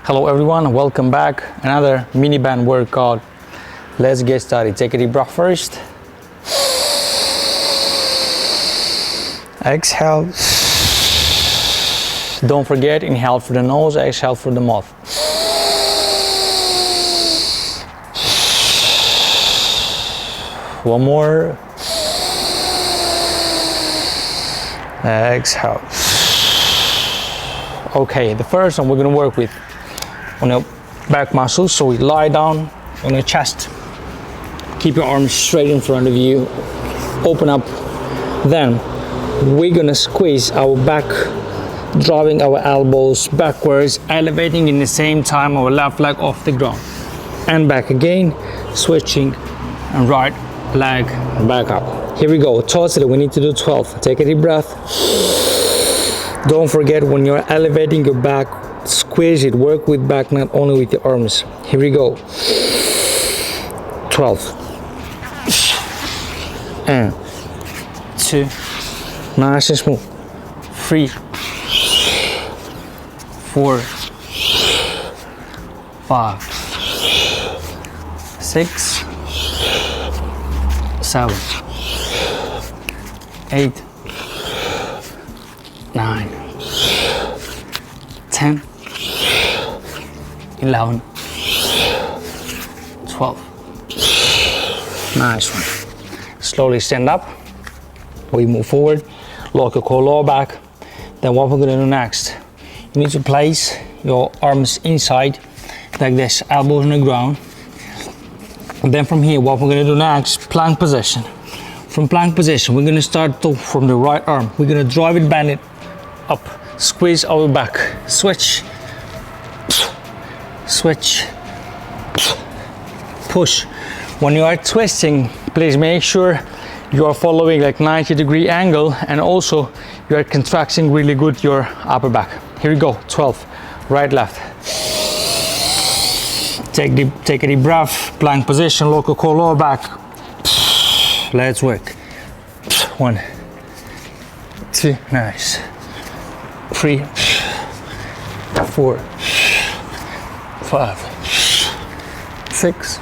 Hello everyone, welcome back. Another mini band workout. Let's get started. Take a deep breath first. Exhale. Don't forget, inhale through the nose, exhale through the mouth. One more. Exhale. Okay, the first one we're gonna work with on your back muscles. So we lie down on your chest. Keep your arms straight in front of you. Open up. Then we're gonna squeeze our back, driving our elbows backwards, elevating in the same time our left leg off the ground. And back again, switching and right leg back up. Here we go. Totally, we need to do 12. Take a deep breath. Don't forget, when you're elevating your back, squeeze it. Work with back, not only with your arms. Here we go. 12. And 2. Nice and smooth. 3. 4. 5. 6. 7. 8. 9, 10, 11, 12. Nice one. Slowly stand up. We move forward. Lock your core, lower back. Then what we're gonna do next, you need to place your arms inside like this, elbows on the ground. And then from here, what we're gonna do next, plank position. From plank position, we're gonna start from the right arm. We're gonna drive it, bend it up, squeeze our back, switch, switch, push. When you are twisting, please make sure you are following like 90-degree angle, and also you are contracting really good your upper back. Here we go. 12. Right, left. Take a deep breath. Plank position, local core, lower back. Let's work. 1, 2, nice. 3, 4, 5, 6,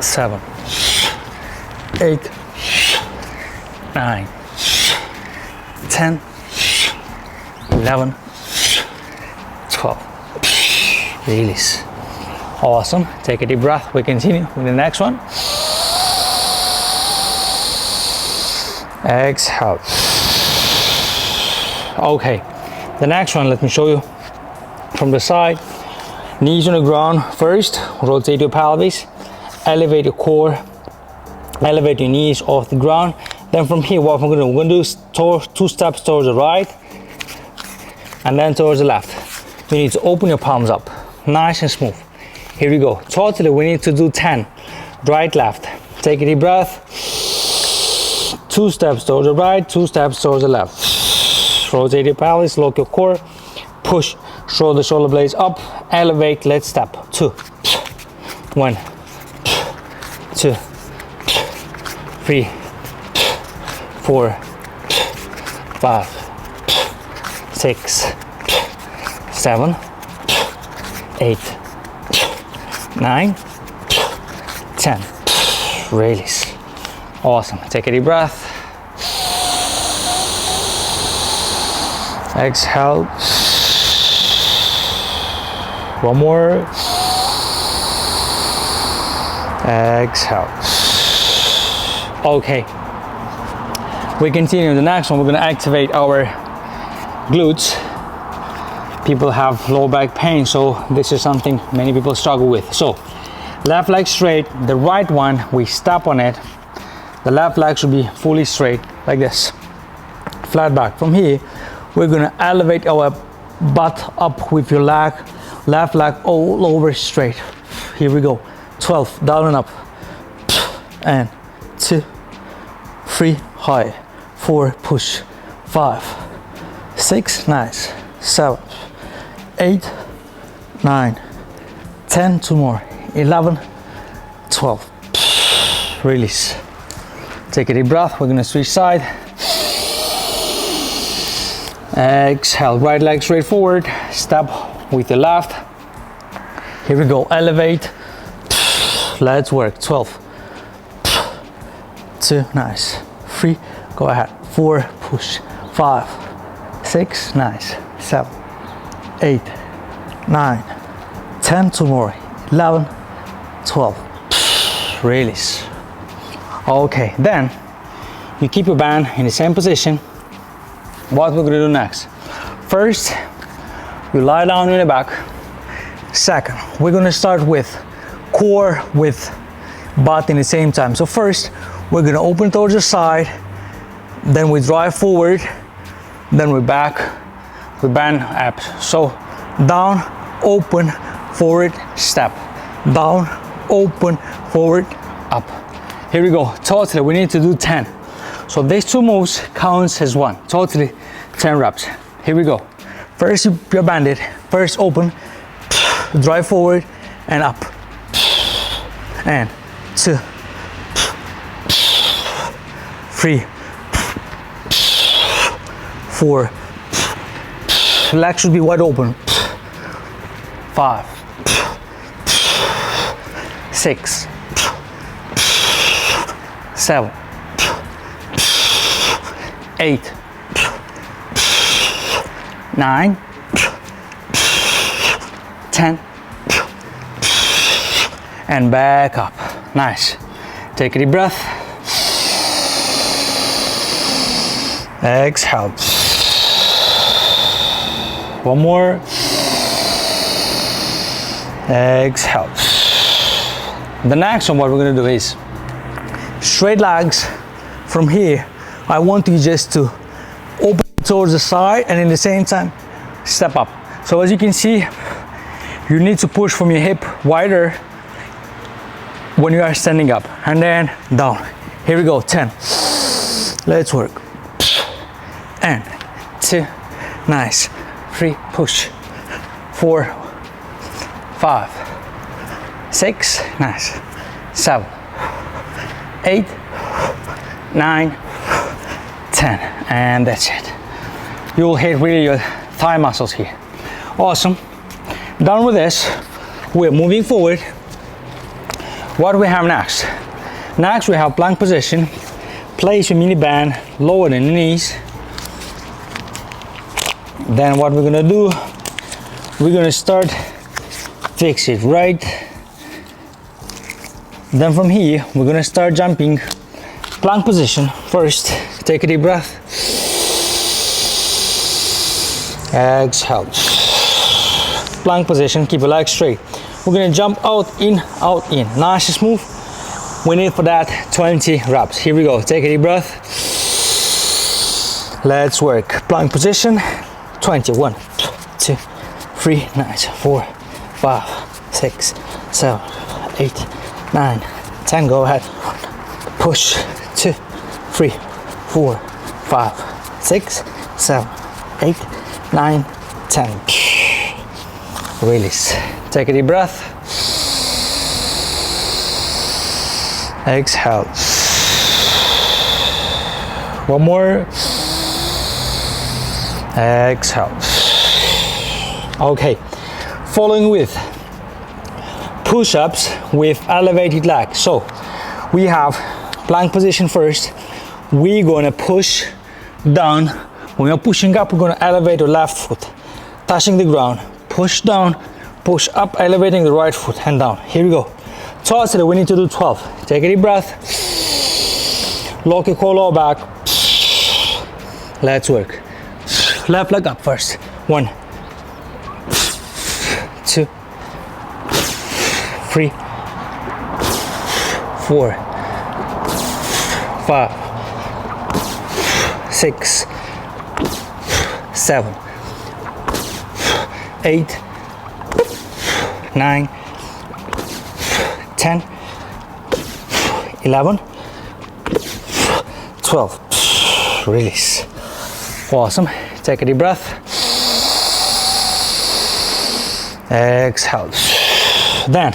7, 8, 9, 10, 11, 12. Release. Awesome. Take a deep breath. We continue with the next one. Exhale. Okay, the next one, let me show you from the side. Knees on the ground first, rotate your pelvis, elevate your core, elevate your knees off the ground. Then from here, what we're gonna do, we're gonna do 2 steps towards the right and then towards the left. You need to open your palms up, nice and smooth. Here we go. Totally, we need to do 10, right, left. Take a deep breath. 2 steps towards the right, 2 steps towards the left. Rotate your pelvis, lock your core, push, shoulder blades up, elevate, let's step. 2, 1, 2, 3, 4, 5, 6, 7, 8, 9, 10. Release. Awesome. Take a deep breath. Exhale. One more. Exhale. Okay. We continue the next one. We're going to activate our glutes. People have low back pain, so this is something many people struggle with. So, left leg straight, the right one, we step on it. The left leg should be fully straight, like this. Flat back. From here, we're gonna elevate our butt up with your leg, left leg all over straight. Here we go. 12, down and up. And 2, 3, high. 4, push. 5, 6, nice. 7, 8, 9, 10, 2 more. 11, 12. Release. Take a deep breath. We're gonna switch side. Exhale, right leg straight forward, step with your left. Here we go, elevate. Let's work. 12, 2, nice. 3, go ahead. 4, push. 5, 6, nice. 7, 8, 9, 10, 2 more. 11, 12, release. Okay, then you keep your band in the same position. What we're gonna do next? First, you lie down on your back. Second, we're gonna start with core with butt in the same time. So first, we're gonna open towards the side, then we drive forward, then we back, we bend up. So down, open, forward, step. Down, open, forward, up. Here we go. Totally, we need to do 10. So these 2 moves counts as 1. Totally 10 reps. Here we go. First, you're banded. First, open, drive forward, and up. And 2, 3, 4. Legs should be wide open. 5, 6, 7, 8, 9, 10, and back up. Nice. Take a deep breath. Exhale. One more. Exhale. The next one, what we're gonna do is straight legs. From here, I want you just to open towards the side and in the same time, step up. So as you can see, you need to push from your hip wider when you are standing up, and then down. Here we go, 10. Let's work. And 2, nice. 3, push. 4, 5, 6, nice. 7, 8, 9, 10, and that's it. You will hit really your thigh muscles here. Awesome. Done with this, we're moving forward. What do we have next? Next, we have plank position. Place your mini band lower than the knees. Then what we're gonna do, we're gonna start fix it right. Then from here, we're gonna start jumping plank position. First, take a deep breath. Exhale. Plank position, keep your legs straight. We're gonna jump out, in, nice and smooth. We need for that 20 reps. Here we go, take a deep breath. Let's work, plank position, 20, 1, 2, 3, nice, 4, 5, 6, 7, 8, 9, 10, go ahead. Push, 2, 3, 4, 5, 6, 7, 8, 9, 10. Release. Take a deep breath. Exhale. One more. Exhale. Okay. Following with push-ups with elevated legs. So we have plank position first. We're gonna push down. When you're pushing up, we're gonna elevate your left foot, touching the ground. Push down, push up, elevating the right foot and down. Here we go. Totally, we need to do 12. Take a deep breath. Lock your core lower back. Let's work. Left leg up first. 1, 2, 3, 4, 5, 6, 7, 8, 9, 10, 11, 12. Release. Awesome. Take a deep breath. Exhale. Then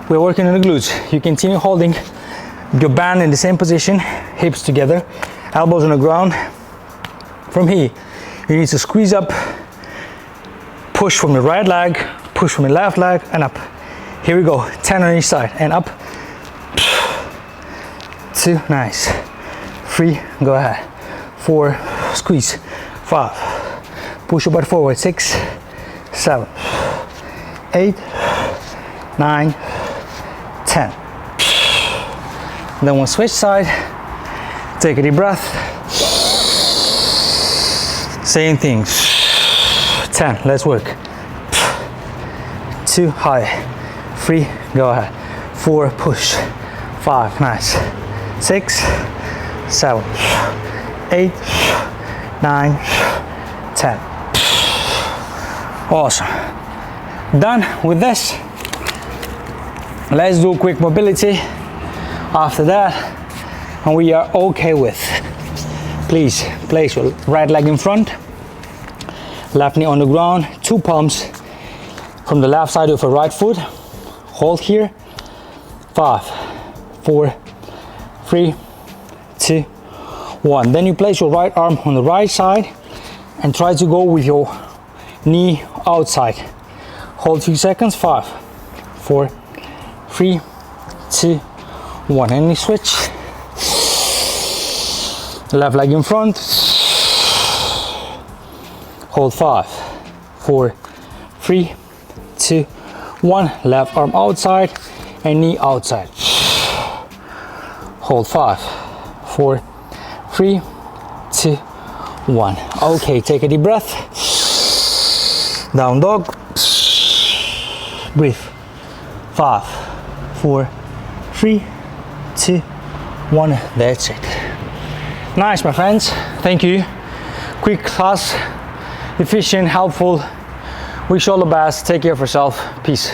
we're working on the glutes. You continue holding your band in the same position, hips together, elbows on the ground. From here, you need to squeeze up, push from your right leg, push from your left leg, and up. Here we go, 10 on each side, and up. 2, nice. 3, go ahead. 4, squeeze. 5, push your butt forward. 6, 7, 8, 9, 10. Then we'll switch side. Take a deep breath. Same thing. 10, let's work. 2, high. 3, go ahead. 4, push. 5, nice. 6, 7, 8, 9, 10. Awesome. Done with this. Let's do quick mobility after that, and we are okay with. Please place your right leg in front, left knee on the ground, 2 palms from the left side of your right foot. Hold here. 5, 4, 3, 2, 1. Then you place your right arm on the right side and try to go with your knee outside. Hold 2 seconds. 5, 4, 3, 2, 1. And you switch. Left leg in front. Hold 5, 4, 3, 2, 1. Left arm outside and knee outside. Hold 5, 4, 3, 2, 1. Okay, take a deep breath. Down dog. Breathe. 5, 4, 3, 2, 1. That's it. Nice, my friends. Thank you. Quick class, efficient, helpful. Wish you all the best. Take care of yourself. Peace.